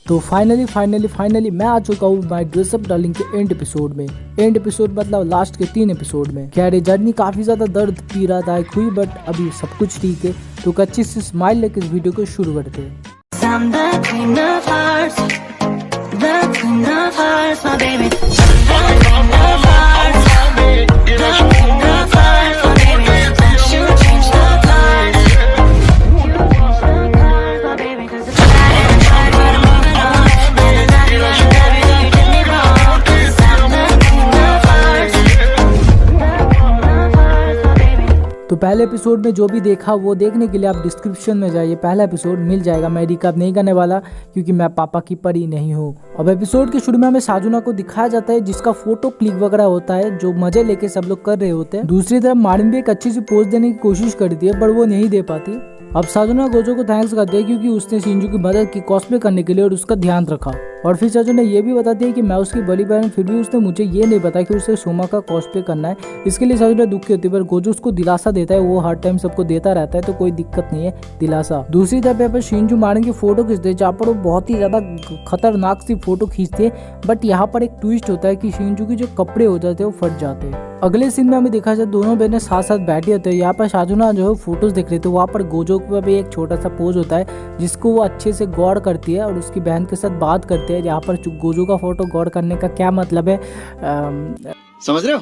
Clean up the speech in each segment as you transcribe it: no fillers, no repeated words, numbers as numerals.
तो फाइनली मैं आ चुका हूँ माय ड्रेसअप डार्लिंग के एंड एपिसोड में। एंड एपिसोड मतलब लास्ट के 3 एपिसोड में। क्या रे जर्नी काफी ज्यादा दर्द पीड़ादायक हुई, बट अभी सब कुछ ठीक है। तो एक अच्छी सी स्माइल लेकर इस वीडियो को शुरू करते हैं। तो पहले एपिसोड में जो भी देखा वो देखने के लिए आप डिस्क्रिप्शन में जाइए, पहला एपिसोड मिल जाएगा। मैं रिकैप नहीं करने वाला क्योंकि मैं पापा की परी नहीं हूँ। अब एपिसोड के शुरू में हमें साजुना को दिखाया जाता है जिसका फोटो क्लिक वगैरह होता है, जो मजे लेके सब लोग कर रहे होते हैं। दूसरी तरफ मारिन भी एक अच्छी सी पोज देने की कोशिश करती है, पर वो नहीं दे पाती। अब साजुना गोजो को थैंक्स करती है क्योंकि उसने शिंजू की मदद की कॉस्प्ले करने के लिए और उसका ध्यान रखा। और फिर साजुना ये भी बताती है कि मैं उसकी बड़ी बहन, फिर भी उसने मुझे ये नहीं बताया कि उसे सोमा का कॉस्प्ले करना है। इसके लिए साजुना दुखी होती है, पर गोजो उसको दिलासा देता है। वो हर टाइम सबको देता रहता है तो कोई दिक्कत नहीं है, दिलासा। दूसरी तरफ पर शिंजू मारिन की फोटो खींचते हैं, जहाँ पर वो बहुत ही ज्यादा खतरनाक सी फोटो खींचती है। बट यहाँ पर एक ट्विस्ट होता है कि शिंजू के जो कपड़े हो जाते हैं वो फट जाते हैं। अगले सीन में हमें दिखा जाए दोनों बहनें साथ साथ बैठी होते हैं। यहाँ पर साजुना जो है फोटोज देख रहे थे, वहाँ पर गोजो का भी एक छोटा सा पोज होता है जिसको वो अच्छे से गौर करती है और उसकी बहन के साथ बात करते हैं। यहाँ पर गोजो का फोटो गौर करने का क्या मतलब है, समझ रहे हो?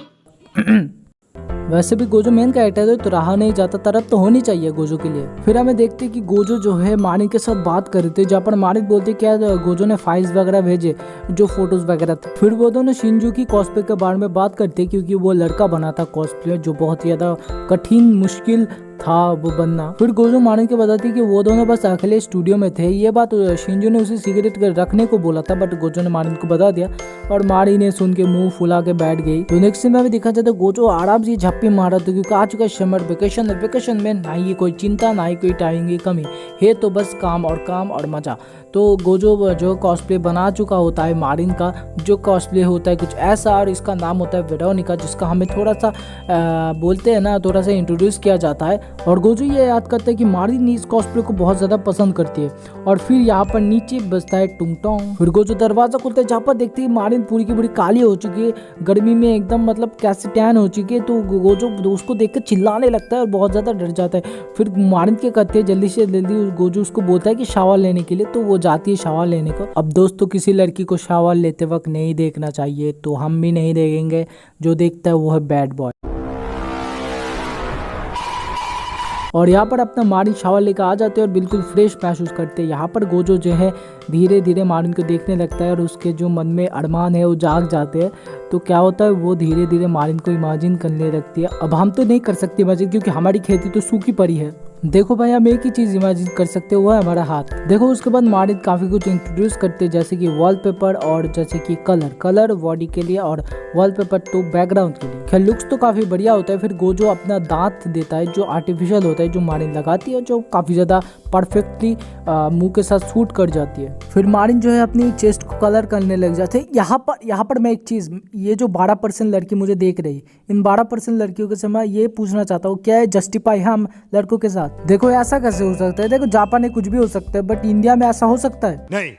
वैसे भी गोजो मेन कैरेक्टर है तो रहा नहीं जाता, तरफ तो होनी चाहिए गोजो के लिए। फिर हमें देखते हैं कि गोजो जो है मारिन के साथ बात कर रहे थे, जहाँ पर मारिन बोलते क्या गोजो ने फाइल्स वगैरह भेजे जो फोटोज वगैरह थे। फिर वो दोनों शिंजू की कॉस्प्ले के बारे में बात करते क्योंकि वो लड़का बना था कॉस्प्ले, जो बहुत ही ज्यादा कठिन मुश्किल था वो बनना। फिर गोजो मारिन के बताती कि वो दोनों बस अकेले स्टूडियो में थे। ये बात शिंजू ने उसे सिगरेट रखने को बोला था, बट गोजो ने मारिन को बता दिया और मारिन ने सुन के मुंह फुला के बैठ गई। तो नेक्स्ट सीन में भी दिखा जाता है गोजो आराम से झप्पी मारा था क्योंकि आ चुका समर वेकेशन। वेकेशन में ना ही कोई चिंता ना ही कोई टाइम की कमी है, तो बस काम और मजा। तो गोजो जो कॉस्प्ले बना चुका होता है मारिन का, जो कॉस्प्ले होता है कुछ ऐसा, और इसका नाम होता है वेरोनिका, जिसका हमें थोड़ा सा बोलते हैं ना, थोड़ा सा इंट्रोड्यूस किया जाता है। और गोजो ये याद करता है कि मारिन इस कॉस्प्ले को बहुत ज्यादा पसंद करती है। और फिर यहाँ पर नीचे बजता है टुंग टोंग। फिर गोजो दरवाजा खुलता है, जहाँ पर देखते हैं मारिन पूरी की पूरी काली हो चुकी है, गर्मी में एकदम मतलब कैसे टैन हो चुकी है। तो गोजो उसको देख कर चिल्लाने लगता है और बहुत ज्यादा डर जाता है। फिर मारिन के कहते हैं जल्दी से जल्दी, गोजो उसको बोलता है कि शावर लेने के लिए, तो वो जाती है शावर लेने को। अब दोस्तों किसी लड़की को शावर लेते वक्त नहीं देखना चाहिए, तो हम भी नहीं देखेंगे। जो देखता है वो है बैड बॉय। और यहाँ पर अपना मारिन शावर लेकर आ जाते हैं और बिल्कुल फ्रेश महसूस करते हैं। यहाँ पर गोजो जो है धीरे धीरे मारिन को देखने लगता है और उसके जो मन में अरमान है वो जाग जाते हैं। तो क्या होता है, वो धीरे धीरे मारिन को इमेजिन करने लगती है। अब हम तो नहीं कर सकते इमेजिन क्योंकि हमारी खेती तो सूखी पड़ी है। देखो भाई, हम एक ही चीज इमेजिन कर सकते हैं, वो है हमारा हाथ। देखो उसके बाद मारिन काफी कुछ इंट्रोड्यूस करते हैं, जैसे कि वॉलपेपर और जैसे कि कलर बॉडी के लिए और वॉलपेपर तो बैकग्राउंड के लिए। खैर लुक्स तो काफी बढ़िया होता है। फिर गोजो अपना दांत देता है जो आर्टिफिशियल होता है, जो मारिन लगाती है, जो काफी ज्यादा परफेक्टली मुंह के साथ सूट कर जाती है। फिर मारिन जो है अपनी चेस्ट को कलर करने लग जाते हैं। यहाँ पर मैं एक चीज, ये जो 12% लड़की मुझे देख रही, इन 12% लड़कियों के समय ये पूछना चाहता हूँ, क्या है जस्टिफाई हम लड़कों के साथ? देखो ऐसा कैसे हो सकता है? देखो जापान में कुछ भी हो सकता है, बट इंडिया में ऐसा हो सकता है? नहीं।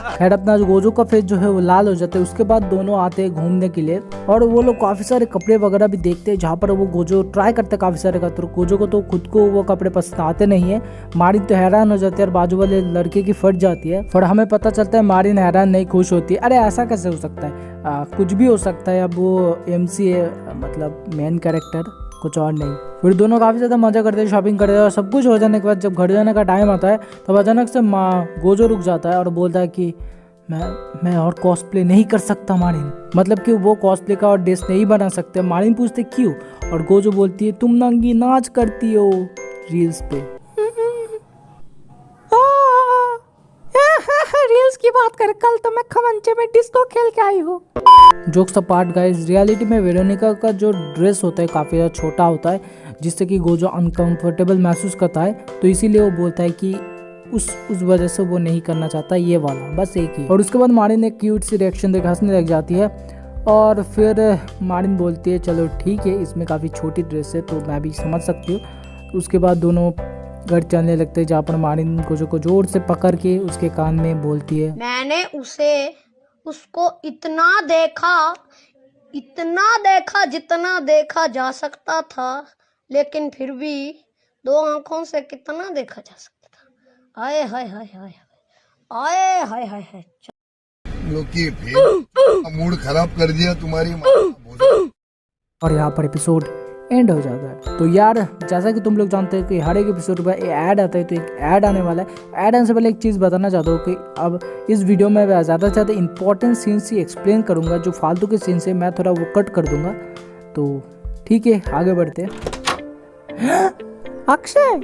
खैर अपना गोजो का फेस जो है वो लाल हो जाता है। उसके बाद दोनों आते हैं घूमने के लिए और वो लोग काफी सारे कपड़े वगैरह भी देखते हैं, जहाँ पर वो गोजो ट्राई करते हैं काफी सारे का। तो गोजो को तो खुद को वो कपड़े पसंद आते नहीं है। मारिन तो हैरान हो जाती है और बाजू वाले लड़के की फट जाती है। फिर हमें पता चलता है मारिन हैरान नहीं, खुश होती है। अरे ऐसा कैसे हो सकता है? कुछ भी हो सकता है। अब वो MC है, मतलब मेन कैरेक्टर, कुछ और नहीं। फिर दोनों काफी ज्यादा मजा करते हैं, शॉपिंग करते हैं और सब कुछ हो जाने के बाद जब घर जाने का टाइम आता है तब अचानक से गोजो रुक जाता है और बोलता है कि मैं और कॉस्प्ले नहीं कर सकता मारिन, मतलब कि वो कॉस्प्ले का और ड्रेस नहीं बना सकते। मारिन पूछते क्यों, और गोजो बोलती है तुम नंगी नाच करती हो रील्स पे। रील्स की बात कर, कल तो मैं खमंचे में डिस्को खेल के आई हूँ। जोक्स अपार्ट गाइस, रियलिटी में वेरोनिका का जो ड्रेस होता है काफी ज्यादा छोटा होता है, जिससे कि गोजो अनकंफर्टेबल महसूस करता है। तो इसीलिए वो बोलता है कि उस वजह से वो नहीं करना चाहता ये वाला, बस एक ही। और उसके बाद मारिन एक क्यूट सी रिएक्शन देकर हंसने लग जाती है और फिर मारिन बोलती है चलो ठीक है, इसमें काफ़ी छोटी ड्रेस है तो मैं भी समझ सकती हूँ। उसके बाद दोनों घर चलने लगते हैं, जहाँ पर मारिन गोजो को जोर से पकड़ के उसके कान में बोलती है, मैंने उसको इतना देखा जितना देखा जा सकता था, लेकिन फिर भी 2 आंखों से कितना देखा जा सकता था। आए हाय हाय हाय आए हाय हाय हाय। लोग की भेड़ मूड खराब कर दिया तुम्हारी माँ। और यहाँ पर एपिसोड एंड हो जाता है। तो यार जैसा कि तुम लोग जानते हो कि हर एक एपिसोड में ऐड आता है, तो एक ऐड आने वाला है। ऐड आने से पहले एक चीज़ बताना चाहता हूँ कि अब इस वीडियो में मैं ज़्यादा से ज़्यादा इंपॉर्टेंट सीन्स ही एक्सप्लेन करूँगा, जो फालतू के सीन्स है मैं थोड़ा वो कट कर दूंगा। तो ठीक है, आगे बढ़ते हैं। अक्षय,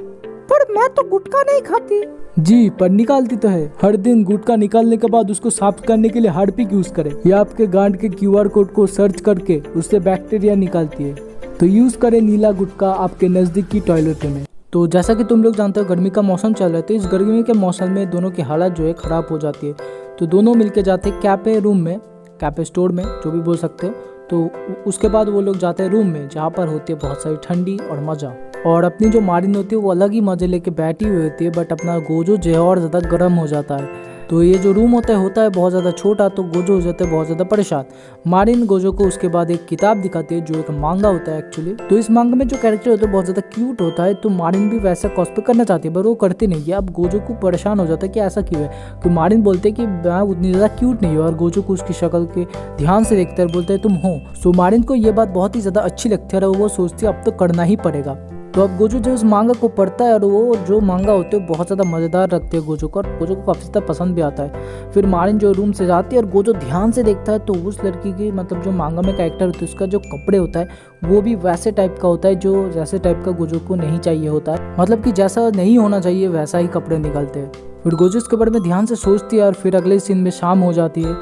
पर मैं तो गुटखा नहीं खाती। जी, पर निकालती तो है। हर दिन गुटखा निकालने के बाद उसको साफ करने के लिए हार्पिक यूज करें, या आपके गांड के QR कोड को सर्च करके उससे बैक्टीरिया निकालती है। तो यूज करें नीला गुटखा आपके नजदीक की टॉयलेट में। तो जैसा कि तुम लोग जानते हो गर्मी का मौसम चल रहा है, तो इस गर्मी के मौसम में दोनों की हालत जो है खराब हो जाती है। तो दोनों मिलके जाते हैं कैफे रूम में, कैफे स्टोर में, जो भी बोल सकते हो। तो उसके बाद वो लोग जाते हैं रूम में, जहाँ पर होती है बहुत सारी ठंडी और मज़ा। और अपनी जो मारिन होती है वो अलग ही मज़े लेके बैठी हुई होती है, बट अपना गोजो जो है और ज़्यादा गर्म हो जाता है। तो ये जो रूम होता है बहुत ज़्यादा छोटा, तो गोजो हो जाता है बहुत ज़्यादा परेशान। मारिन गोजो को उसके बाद एक किताब दिखाती है, जो एक मांगा होता है एक्चुअली। तो इस मांगा में जो कैरेक्टर होता है बहुत ज़्यादा क्यूट होता है, तो मारिन भी वैसा कॉस्प्ले करना चाहती है, पर वो करती नहीं है। अब गोजो को परेशान हो जाता है कि ऐसा क्यों है। तो मारिन बोलते हैं कि मैं उतनी ज़्यादा क्यूट नहीं हूँ, और गोजो को उसकी शक्ल के ध्यान से देखता है, बोलता है तुम हो। सो मारिन को ये बात बहुत ही ज़्यादा अच्छी लगती है, और वो सोचती है अब तो करना ही पड़ेगा। तो अब गोजो जो इस मांगा को पढ़ता है, और वो जो मांगा होते हैं बहुत ज़्यादा मज़ेदार रखते हैं गोजो को, और गोजो को काफ़ी ज़्यादा पसंद भी आता है। फिर मारिन जो रूम से जाती है और गोजो ध्यान से देखता है, तो उस लड़की की मतलब जो मांगा में कैरेक्टर होता है उसका जो कपड़े होता है वो भी वैसे टाइप का होता है, जो जैसे टाइप का गोजो को नहीं चाहिए होता है। मतलब कि जैसा नहीं होना चाहिए वैसा ही कपड़े निकलते हैं। फिर गोजो इसके बारे में ध्यान से सोचती है, और फिर अगले सीन में शाम हो जाती है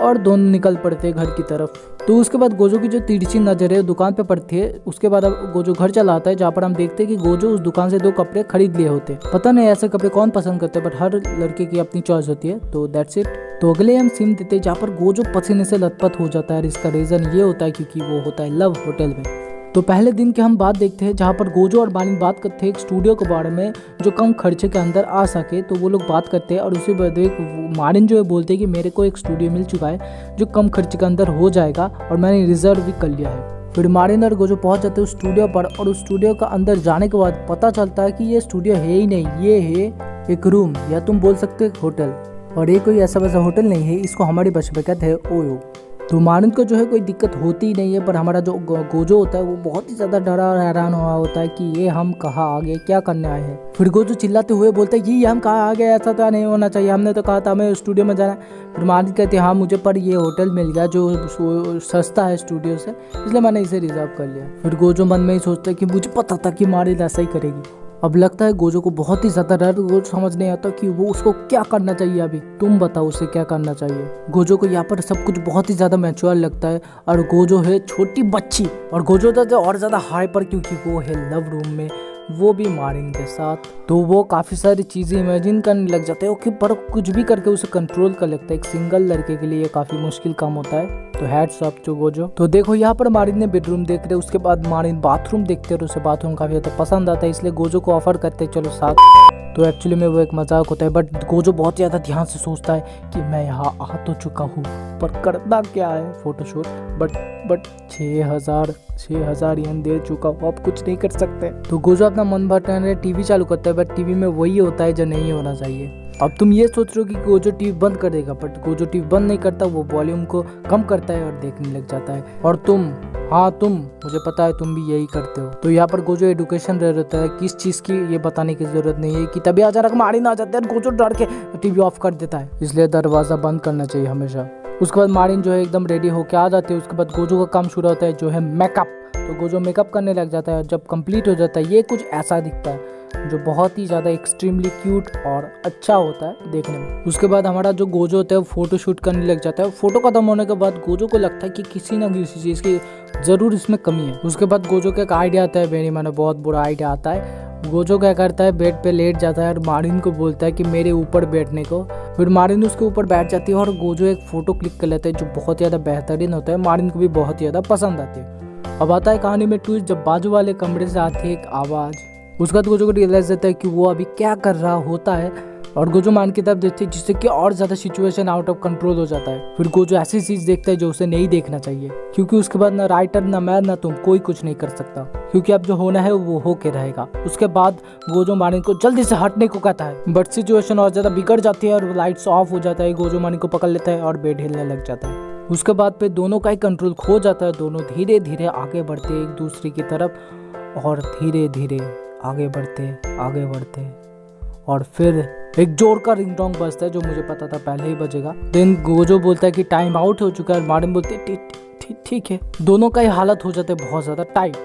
और दोनों निकल पड़ते हैं घर की तरफ। तो उसके बाद गोजो की जो तिरछी नजर है दुकान पे पड़ती है। उसके बाद अब गोजो घर चला आता है, जहाँ पर हम देखते हैं कि गोजो उस दुकान से 2 कपड़े खरीद लिए होते हैं। पता नहीं ऐसे कपड़े कौन पसंद करते हैं, बट हर लड़के की अपनी चॉइस होती है। तो दैट्स इट। तो अगले हम सीन देते हैं, जहाँ पर गोजो पसीने से लथपथ हो जाता है, और इसका रीज़न ये होता है क्योंकि वो होता है लव होटल में। तो पहले दिन के हम बात देखते हैं, जहाँ पर गोजो और मारिन बात करते हैं एक स्टूडियो के बारे में, जो कम खर्चे के अंदर आ सके। तो वो लोग बात करते हैं, और उसी बाद मारिन जो है बोलते हैं कि मेरे को एक स्टूडियो मिल चुका है जो कम खर्चे के अंदर हो जाएगा, और मैंने रिजर्व भी कर लिया है। फिर मारिन और गोजो पहुंच जाते हैं उस स्टूडियो पर, और उस स्टूडियो का अंदर जाने के बाद पता चलता है कि ये स्टूडियो है ही नहीं, ये है एक रूम, या तुम बोल सकते हो होटल। और ये कोई ऐसा वैसा होटल नहीं है, इसको हमारी भाषा में कहते हैं ओयो। तो मारिन को जो है कोई दिक्कत होती ही नहीं है, पर हमारा जो गोजो होता है वो बहुत ही ज़्यादा डरा और हैरान हुआ होता है कि ये हम कहाँ आ गए, क्या करने आए हैं। फिर गोजो चिल्लाते हुए बोलते हैं ये हम कहाँ आ गए, ऐसा तो नहीं होना चाहिए, हमने तो कहा था हमें स्टूडियो में जाना है। फिर मारिन कहते हैं हाँ मुझे, पर ये होटल मिल गया जो सस्ता है स्टूडियो से, इसलिए मैंने इसे रिजर्व कर लिया। फिर गोजो मन में ही सोचता है कि मुझे पता था कि मारिन ऐसा ही करेगी। अब लगता है गोजो को बहुत ही ज़्यादा डर, गोजो समझ नहीं आता कि वो उसको क्या करना चाहिए। अभी तुम बताओ उसे क्या करना चाहिए। गोजो को यहाँ पर सब कुछ बहुत ही ज़्यादा मैच्योर लगता है, और गोजो है छोटी बच्ची, और गोजो तो और ज़्यादा हाइपर क्योंकि वो है लव रूम में, वो भी मारिन के साथ। तो वो काफ़ी सारी चीज़ें इमेजिन करने लग जाते हैं, ओके, पर कुछ भी करके उसे कंट्रोल कर लगता है। एक सिंगल लड़के के लिए ये काफ़ी मुश्किल काम होता है। तो हैट्स ऑफ टू गोजो। तो देखो यहाँ पर मारिन ने बेडरूम देख रहे, उसके बाद मारिन बाथरूम देखते हैं, और उसे बाथरूम काफ़ी ज़्यादा पसंद आता है, इसलिए गोजो को ऑफर करते हैं चलो साथ। तो एक्चुअली में वो एक मजाक होता है, बट गोजो बहुत ज़्यादा ध्यान से सोचता है कि मैं यहाँ आ तो चुका हूँ, पर करना क्या है फोटोशूट, बट 6,000 येन दे चुका हूँ, अब कुछ नहीं कर सकते। तो गोजो अपना मन भटकाने टीवी चालू करता है, बट टीवी में वही होता है जो नहीं होना चाहिए। अब तुम ये सोच रहे हो कि गोजो टीवी बंद कर देगा, बट गोजो टीवी बंद नहीं करता, वो वॉल्यूम को कम करता है और देखने लग जाता है। और तुम मुझे पता है तुम भी यही करते हो। तो यहाँ पर गोजो एडुकेशन रह रहता है, किस चीज़ की ये बताने की जरूरत नहीं है कि तभी अचानक मारिन आ जाते हैं, गोजो डर के टीवी ऑफ कर देता है, इसलिए दरवाज़ा बंद करना चाहिए हमेशा। उसके बाद मारिन जो है एकदम रेडी होके आ जाती है। उसके बाद गोजो का काम शुरू होता है जो है मेकअप। तो गोजो मेकअप करने लग जाता है, जब कंप्लीट हो जाता है ये कुछ ऐसा दिखता है जो बहुत ही ज़्यादा एक्सट्रीमली क्यूट और अच्छा होता है देखने में। उसके बाद हमारा जो गोजो होता है वो फोटो शूट करने लग जाता है। फोटो खत्म होने के बाद गोजो को लगता है कि किसी ना किसी चीज़ की ज़रूर इसमें कमी है। उसके बाद गोजो का एक आइडिया आता है, मेरी माने बहुत बुरा आइडिया आता है। गोजो क्या करता है, बेड पे लेट जाता है और मारिन को बोलता है कि मेरे ऊपर बैठने को। फिर मारिन उसके ऊपर बैठ जाती है और गोजो एक फ़ोटो क्लिक कर लेता है जो बहुत ज़्यादा बेहतरीन होता है, मारिन को भी बहुत ज़्यादा पसंद आती है। अब आता है कहानी में ट्विस्ट, जब बाजू वाले कमरे से आती है एक आवाज़ उसके बाद गोजो को रियलाइज होता है कि वो अभी क्या कर रहा होता है और गोजो मारिन की तरफ देखते हैं जिससे कि और ज्यादा सिचुएशन आउट ऑफ कंट्रोल हो जाता है। फिर गोजो ऐसी चीज देखता है जो उसे नहीं देखना चाहिए, क्योंकि उसके बाद ना राइटर ना मैं ना तुम कोई कुछ नहीं कर सकता, क्योंकि अब जो होना है वो होके रहेगा। उसके बाद गोजो मारिन को जल्दी से हटने को कहता है, बट सिचुएशन और ज्यादा बिगड़ जाती है और लाइट्स ऑफ हो जाता है। गोजो मारिन को पकड़ लेता है और बेड हिलने लग जाता है। उसके बाद पे दोनों का ही कंट्रोल खो जाता है। दोनों धीरे धीरे आगे बढ़ते एक दूसरे की तरफ और धीरे धीरे आगे बढ़ते और फिर एक जोर का रिंगटोंग बजता है जो मुझे पता था पहले ही बजेगा। देन गोजो बोलता है कि टाइम आउट हो चुका है। मारिन बोलते हैं ठीक है। दोनों का ही हालत हो जाता है बहुत ज्यादा टाइट।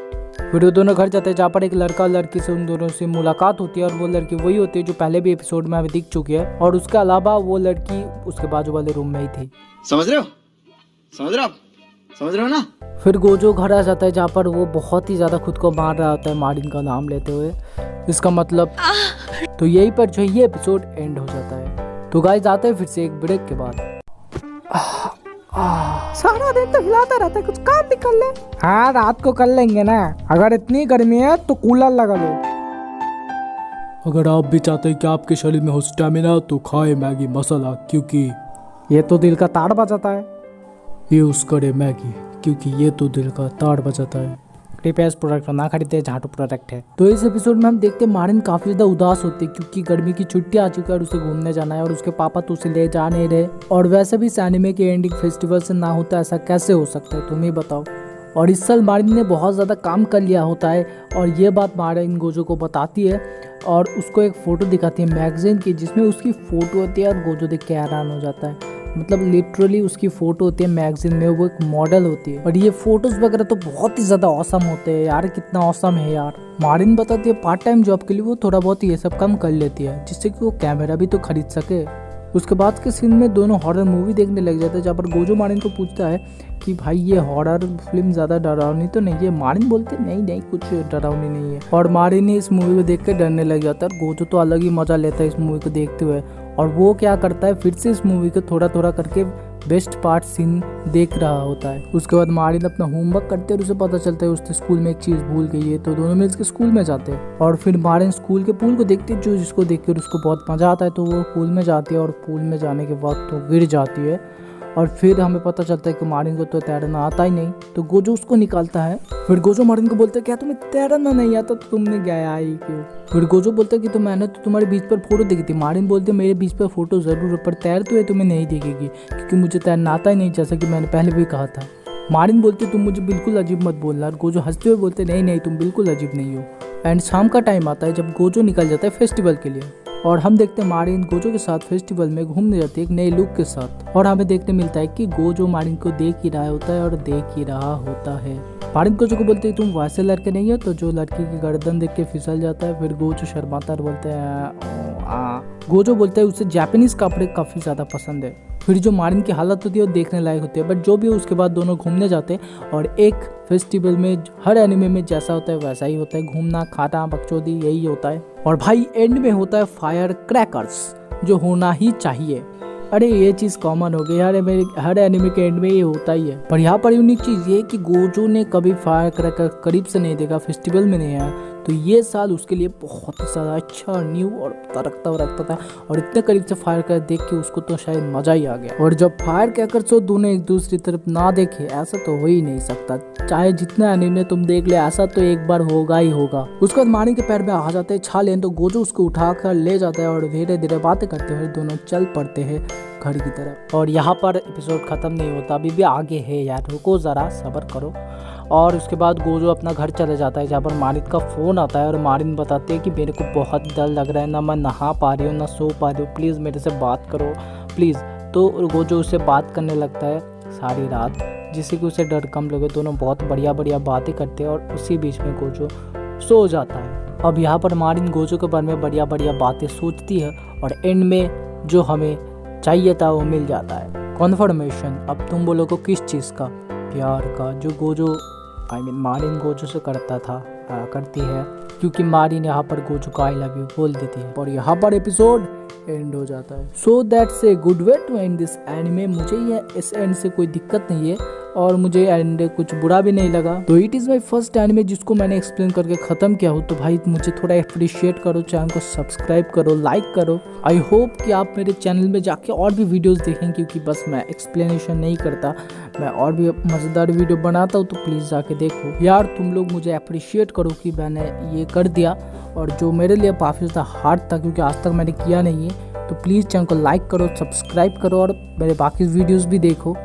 फिर वो दोनों घर जाते हैं जहाँ पर एक लड़का और लड़की से उन दोनों से मुलाकात होती है और वो लड़की वही होती है जो पहले भी एपिसोड में हमें दिख चुकी है और उसके अलावा वो लड़की उसके बाजू वाले रूम में ही थी। समझ रहे हो ना? फिर गोजो घर आ जाता है जहाँ पर वो बहुत ही ज्यादा खुद को मार रहा होता है मारिन का नाम लेते हुए। इसका मतलब तो यही पर जो ये एपिसोड एंड हो जाता है। तो गाइस आते हैं फिर से एक ब्रेक के बाद। सारा दिन तो हिलाता रहता है, कुछ काम भी कर ले। हाँ रात को कर लेंगे ना, अगर इतनी गर्मी है तो कूलर लगा लो। अगर आप भी चाहते हैं कि आपके शरीर में हो स्टेमिना तो खाए मैगी मसाला, क्योंकि ये तो दिल का ताड़ बजाता है। यूज करे मैगी क्योंकि ये तो दिल का ताड़ बजाता है। कृपया इस प्रोडक्ट को ना खरीदे, झाटू प्रोडक्ट है। तो इस एपिसोड में हम देखते हैं मारिन काफी ज्यादा उदास होती है क्योंकि गर्मी की छुट्टी आ चुकी है और उसे घूमने जाना है और उसके पापा तो उसे ले जा नहीं रहे। और वैसे भी इस एनिमे के एंडिंग फेस्टिवल से ना होता ऐसा कैसे हो सकता है, तुम ही बताओ। और इस साल मारिन ने बहुत ज़्यादा काम कर लिया होता है और ये बात मारिन गोजो को बताती है और उसको एक फ़ोटो दिखाती है मैगजीन की जिसमें उसकी फ़ोटो होती है और गोजो देख के हैरान हो जाता है। मतलब लिटरली उसकी फ़ोटो होती है मैगजीन में, वो एक मॉडल होती है और ये फ़ोटोज़ वगैरह तो बहुत ही ज़्यादा औसम होते हैं यार। कितना औसम है यार। मारिन बताती है पार्ट टाइम जॉब के लिए वो थोड़ा बहुत ये सब काम कर लेती है जिससे कि वो कैमरा भी तो खरीद सके। उसके बाद के सीन में दोनों हॉरर मूवी देखने लग जाते हैं जहाँ पर गोजो मारिन को पूछता है कि भाई ये हॉरर फिल्म ज़्यादा डरावनी तो नहीं है। मारिन बोलते नहीं कुछ डरावनी नहीं है और मारिन इस मूवी को देख के डरने लग जाता है। गोजो तो अलग ही मजा लेता है इस मूवी को देखते हुए और वो क्या करता है फिर से इस मूवी को थोड़ा थोड़ा करके बेस्ट पार्ट सीन देख रहा होता है। उसके बाद मारिन अपना होमवर्क करते हैं और उसे पता चलता है उसने स्कूल में एक चीज़ भूल गई है तो दोनों मिलकर स्कूल में जाते हैं और फिर मारिन स्कूल के पूल को देखती है जो जिसको देखकर उसको बहुत मज़ा आता है तो वो पूल में जाती है और पूल में जाने के बाद तो गिर जाती है और फिर हमें पता चलता है कि मारिन को तो तैरना आता ही नहीं तो गोजो उसको निकालता है। फिर गोजो मारिन को बोलता है क्या तुम्हें तैरना नहीं आता तो तुमने गया ही क्यों। फिर गोजो बोलता है कि तो मैंने तो तुम्हारे बीच पर फोटो देखी थी। मारिन बोलते मेरे बीच पर फोटो जरूर पर तैर तो है तुम्हें नहीं दिखेगी क्योंकि मुझे तैरना आता ही नहीं, जैसा कि मैंने पहले भी कहा था। मारिन बोलते तुम मुझे बिल्कुल अजीब मत बोलना और गोजो हंसते हुए बोलते नहीं तुम बिल्कुल अजीब नहीं हो। एंड शाम का टाइम आता है जब गोजो निकल जाता है फेस्टिवल के लिए और हम देखते हैं मारिन गोजो के साथ फेस्टिवल में घूमने जाती है एक नए लुक के साथ और हमें देखने मिलता है कि गोजो मारिन को देख ही रहा होता है और देख ही रहा होता है। मारिन गोजो को बोलते हैं तुम वैसे लड़के नहीं हो तो जो लड़की की गर्दन देख के फिसल जाता है। फिर गोजो शर्माता और बोलते हैं गोजो बोलता है उसे जापानीज कपड़े काफी ज्यादा पसंद है। फिर जो मारिन की हालत होती है वो देखने लायक होती है बट जो भी उसके बाद दोनों घूमने जाते हैं और एक फेस्टिवल में हर एनिमे में जैसा होता है वैसा ही होता है, घूमना खाना बकचोदी यही होता है। और भाई एंड में होता है फायर क्रैकर्स जो होना ही चाहिए। अरे ये चीज़ कॉमन हो गई हर एनिमे के एंड में ये होता ही है। पर यहाँ पर यूनिक चीज़ ये कि गोजो ने कभी फायर क्रैकर करीब से नहीं देखा, फेस्टिवल में नहीं आया तो ये साल उसके लिए बहुत ही ज़्यादा अच्छा न्यू और रखता था और इतने करीब से फायर क्रैकर देख के उसको तो शायद मज़ा ही आ गया। और जब फायर क्रैकर से दोनों एक दूसरी तरफ ना देखे ऐसा तो हो ही नहीं सकता, चाहे जितना एनिमे तुम देख ले ऐसा तो एक बार होगा ही होगा। उसके बाद मारिन के पैर में आ जाते हैं छाले तो गोजो उसको उठाकर ले जाता है और धीरे धीरे बातें करते हुए दोनों चल पड़ते हैं घर की तरफ। और यहाँ पर एपिसोड खत्म नहीं होता, अभी भी आगे है यार, रुको ज़रा सब्र करो। और उसके बाद गोजो अपना घर चले जाता है जहाँ पर मारिन का फ़ोन आता है और मारिन बताते हैं कि मेरे को बहुत डर लग रहा है, ना मैं नहा पा रही हूँ ना सो पा रही हूँ, प्लीज़ मेरे से बात करो प्लीज़। तो गोजो उससे बात करने लगता है सारी रात जिससे कि उसे डर कम लगे। दोनों बहुत बढ़िया बातें करते हैं और उसी बीच में गोजो सो जाता है। अब यहाँ पर मारिन गोजो के बारे में बढ़िया बातें सोचती है और एंड में जो हमें चाहिए था वो मिल जाता है, कॉन्फर्मेशन। अब तुम बोलोगे किस चीज़ का? प्यार का, जो गोजो मारिन गोजो से करती है क्योंकि मारिन यहाँ पर गोजो को आई लव यू बोल देती है और यहाँ पर एपिसोड एंड हो जाता है। So that's a good way to end this anime. मुझे ये इस एंड से कोई दिक्कत नहीं है और मुझे एंड कुछ बुरा भी नहीं लगा। तो it is my first anime जिसको मैंने एक्सप्लेन करके ख़त्म किया हो। तो भाई मुझे थोड़ा अप्रिशिएट करो, चैनल को सब्सक्राइब करो, लाइक करो। आई होप कि आप मेरे चैनल में जाके और भी वीडियोस देखें, क्योंकि बस मैं एक्सप्लेनेशन नहीं करता, मैं और भी मज़ेदार वीडियो बनाता हूँ। तो प्लीज़ जाके देखो यार, तुम लोग मुझे अप्रिशिएट करो कि मैंने ये कर दिया, और जो मेरे लिए काफ़ी ज़्यादा हार्ड था क्योंकि आज तक मैंने किया नहीं है। तो प्लीज़ चैनल को लाइक करो, सब्सक्राइब करो और मेरे बाकी वीडियोज़ भी देखो।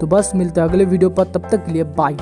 तो बस मिलते हैं अगले वीडियो पर, तब तक के लिए बाय।